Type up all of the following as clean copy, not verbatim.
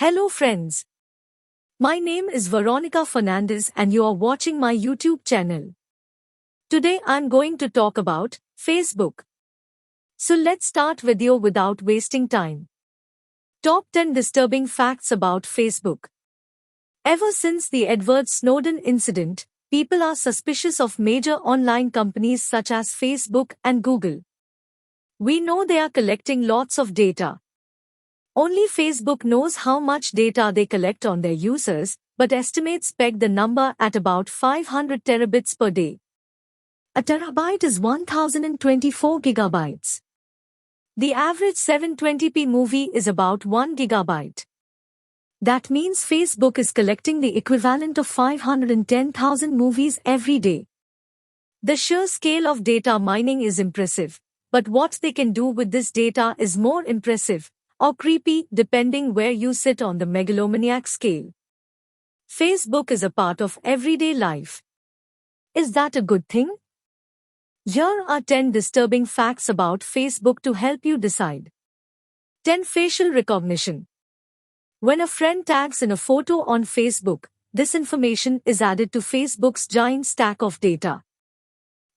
Hello friends. My name is Veronica Fernandez and you are watching my YouTube channel. Today I'm going to talk about Facebook. So let's start video without wasting time. Top 10 disturbing facts about Facebook. Ever since the Edward Snowden incident, people are suspicious of major online companies such as Facebook and Google. We know they are collecting lots of data. Only Facebook knows how much data they collect on their users, but estimates peg the number at about 500 terabits per day. A terabyte is 1024 gigabytes. The average 720p movie is about 1 gigabyte. That means Facebook is collecting the equivalent of 510,000 movies every day. The sheer scale of data mining is impressive, but what they can do with this data is more impressive, or creepy, depending where you sit on the megalomaniac scale. Facebook is a part of everyday life. Is that a good thing? Here are 10 disturbing facts about Facebook to help you decide. 10. Facial recognition. When a friend tags in a photo on Facebook, this information is added to Facebook's giant stack of data.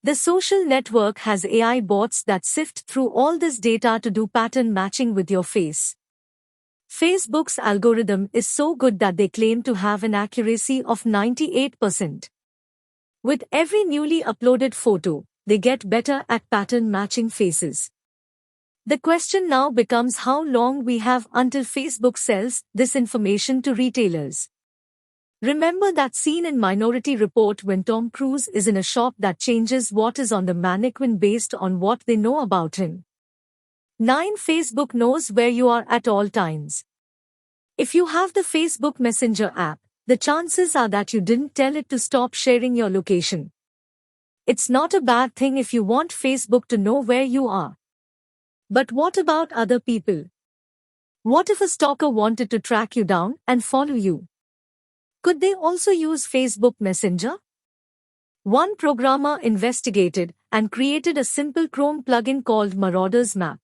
The social network has AI bots that sift through all this data to do pattern matching with your face. Facebook's algorithm is so good that they claim to have an accuracy of 98%. With every newly uploaded photo, they get better at pattern matching faces. The question now becomes how long we have until Facebook sells this information to retailers. Remember that scene in Minority Report when Tom Cruise is in a shop that changes what is on the mannequin based on what they know about him. 9. Facebook knows where you are at all times. If you have the Facebook Messenger app, the chances are that you didn't tell it to stop sharing your location. It's not a bad thing if you want Facebook to know where you are. But what about other people? What if a stalker wanted to track you down and follow you? Could they also use Facebook Messenger? One programmer investigated and created a simple Chrome plugin called Marauder's map.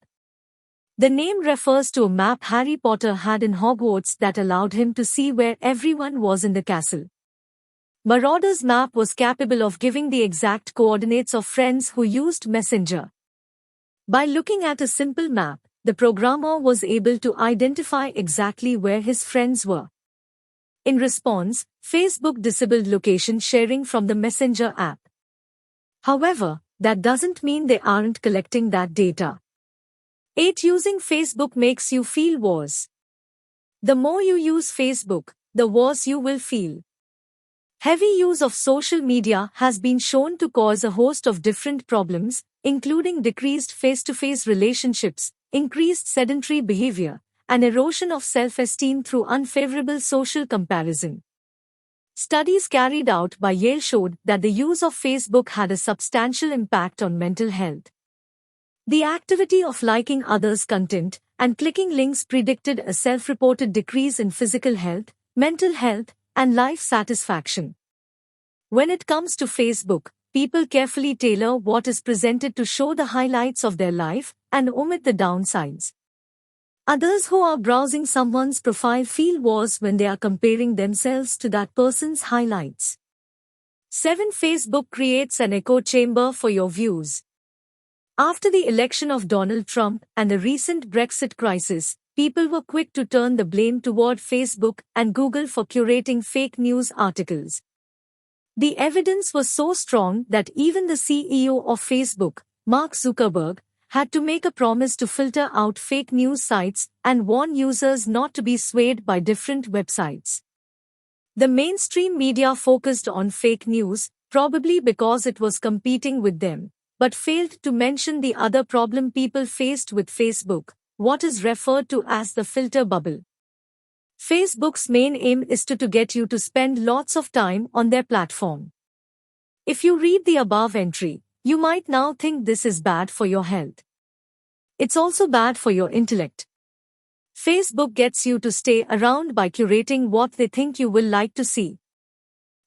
The name refers to a map Harry Potter had in Hogwarts that allowed him to see where everyone was in the castle. Marauder's map was capable of giving the exact coordinates of friends who used Messenger. By looking at a simple map, the programmer was able to identify exactly where his friends were. In response, Facebook disabled location sharing from the Messenger app. However, that doesn't mean they aren't collecting that data. 8. Using Facebook makes you feel worse. The more you use Facebook, the worse you will feel. Heavy use of social media has been shown to cause a host of different problems, including decreased face-to-face relationships, increased sedentary behavior, and erosion of self-esteem through unfavorable social comparison. Studies carried out by Yale showed that the use of Facebook had a substantial impact on mental health. The activity of liking others' content and clicking links predicted a self-reported decrease in physical health, mental health, and life satisfaction. When it comes to Facebook, people carefully tailor what is presented to show the highlights of their life and omit the downsides. Others who are browsing someone's profile feel worse when they are comparing themselves to that person's highlights. 7. Facebook creates an echo chamber for your views. After the election of Donald Trump and the recent Brexit crisis, people were quick to turn the blame toward Facebook and Google for curating fake news articles. The evidence was so strong that even the CEO of Facebook, Mark Zuckerberg, had to make a promise to filter out fake news sites and warn users not to be swayed by different websites. The mainstream media focused on fake news, probably because it was competing with them, but failed to mention the other problem people faced with Facebook, what is referred to as the filter bubble. Facebook's main aim is to get you to spend lots of time on their platform. If you read the above entry, you might now think this is bad for your health. It's also bad for your intellect. Facebook gets you to stay around by curating what they think you will like to see.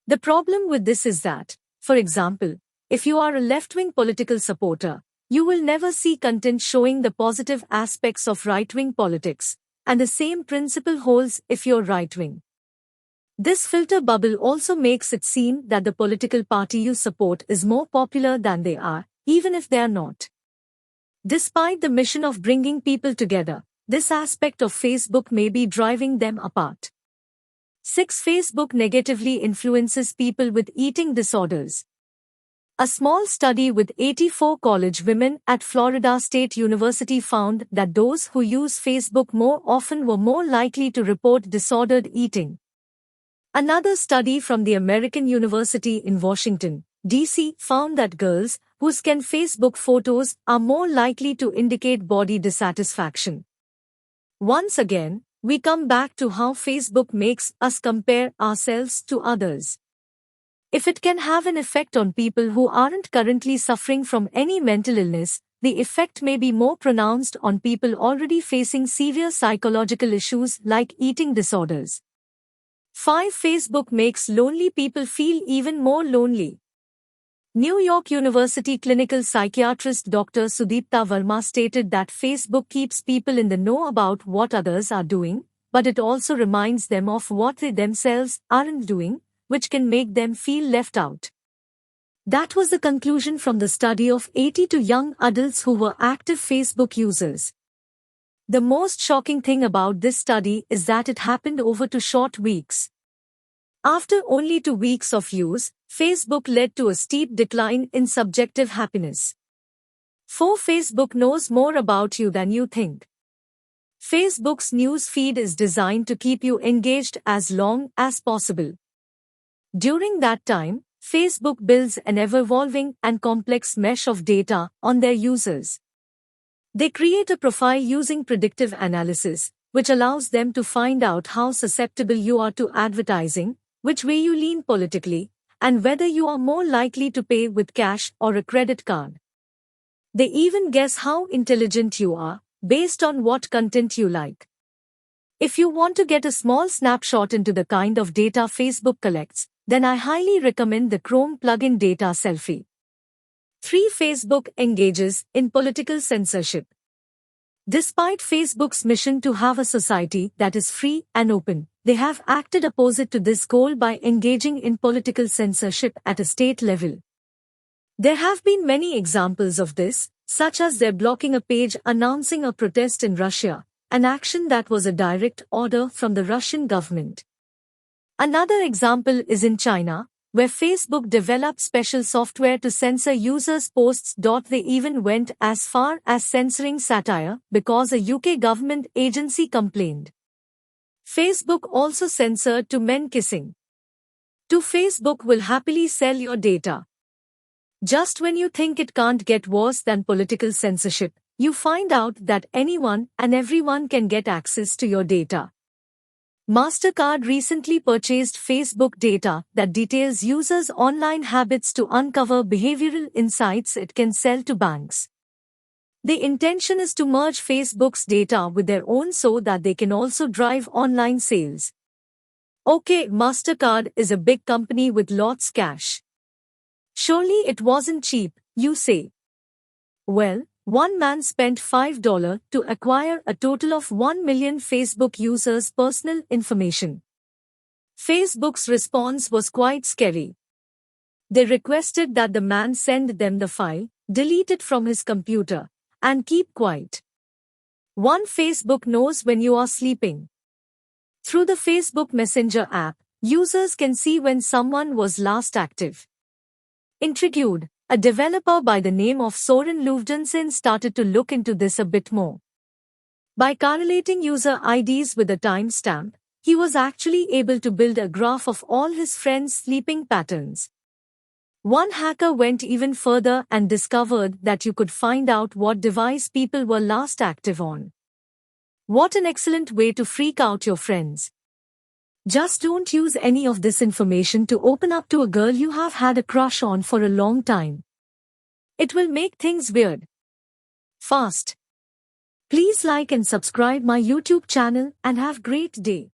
The problem with this is that, for example, if you are a left-wing political supporter, you will never see content showing the positive aspects of right-wing politics, and the same principle holds if you're right-wing. This filter bubble also makes it seem that the political party you support is more popular than they are, even if they are not. Despite the mission of bringing people together, this aspect of Facebook may be driving them apart. 6. Facebook negatively influences people with eating disorders. A small study with 84 college women at Florida State University found that those who use Facebook more often were more likely to report disordered eating. Another study from the American University in Washington, D.C. found that girls who scan Facebook photos are more likely to indicate body dissatisfaction. Once again, we come back to how Facebook makes us compare ourselves to others. If it can have an effect on people who aren't currently suffering from any mental illness, the effect may be more pronounced on people already facing severe psychological issues like eating disorders. 5. Facebook makes lonely people feel even more lonely. New York University clinical psychiatrist Dr. Sudipta Verma stated that Facebook keeps people in the know about what others are doing, but it also reminds them of what they themselves aren't doing, which can make them feel left out. That was the conclusion from the study of 82 young adults who were active Facebook users. The most shocking thing about this study is that it happened over 2 short weeks. After only 2 weeks of use, Facebook led to a steep decline in subjective happiness. 4. Facebook knows more about you than you think. Facebook's news feed is designed to keep you engaged as long as possible. During that time, Facebook builds an ever-evolving and complex mesh of data on their users. They create a profile using predictive analysis, which allows them to find out how susceptible you are to advertising, which way you lean politically, and whether you are more likely to pay with cash or a credit card. They even guess how intelligent you are, based on what content you like. If you want to get a small snapshot into the kind of data Facebook collects, then I highly recommend the Chrome plugin Data Selfie. 3. Facebook engages in political censorship. Despite Facebook's mission to have a society that is free and open, they have acted opposite to this goal by engaging in political censorship at a state level. There have been many examples of this, such as their blocking a page announcing a protest in Russia, an action that was a direct order from the Russian government. Another example is in China, where Facebook developed special software to censor users' posts. They even went as far as censoring satire because a UK government agency complained. Facebook also censored to men kissing. 2. Facebook will happily sell your data. Just when you think it can't get worse than political censorship, you find out that anyone and everyone can get access to your data. MasterCard recently purchased Facebook data that details users' online habits to uncover behavioral insights it can sell to banks. The intention is to merge Facebook's data with their own so that they can also drive online sales. Okay, MasterCard is a big company with lots cash. Surely it wasn't cheap, you say. Well, one man spent $5 to acquire a total of 1 million Facebook users' personal information. Facebook's response was quite scary. They requested that the man send them the file, delete it from his computer, and keep quiet. 1. Facebook knows when you are sleeping. Through the Facebook Messenger app, users can see when someone was last active. Intrigued, a developer by the name of Soren Lufdensen started to look into this a bit more. By correlating user IDs with a timestamp, he was actually able to build a graph of all his friends' sleeping patterns. One hacker went even further and discovered that you could find out what device people were last active on. What an excellent way to freak out your friends. Just don't use any of this information to open up to a girl you have had a crush on for a long time. It will make things weird. Fast. Please like and subscribe my YouTube channel and have a great day.